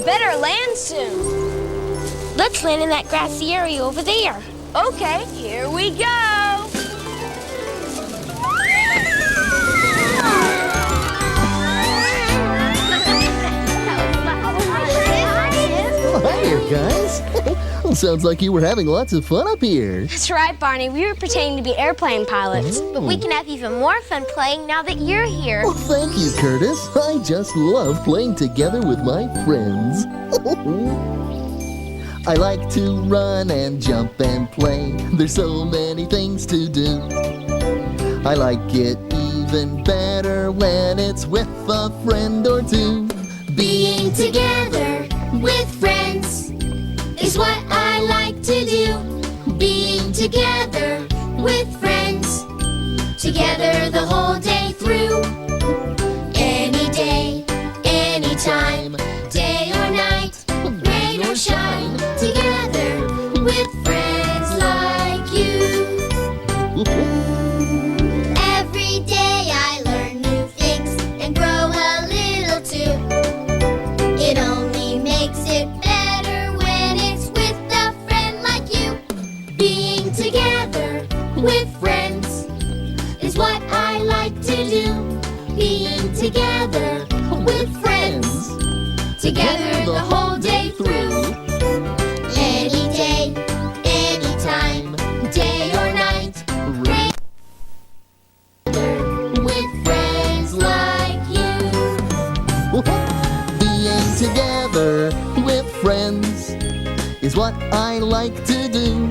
better land soon. Let's land in that grassy area over there. Okay, here we go. Oh, hi there, guys. Sounds like you were having lots of fun up here. That's right, Barney. We were pretending to be airplane pilots. But we can have even more fun playing now that you're here. Well, thank you, Curtis. I just love playing together with my friends. I like to run and jump and play. There's so many things to do. I like it even better when it's with a friend or two. Being together with friends is what I like to do. Being together with friends, together the whole day through. Any day, any time, day or night, rain or shine, together with friends like you. Every day I learn new things and grow a little too. It only makes it better when it's with a friend like you. Being together with friends is what I like to do. Being together with friends, together the whole day through. Any day, any time, day or night, rain with friends like you. Being together with friends is what I like to do.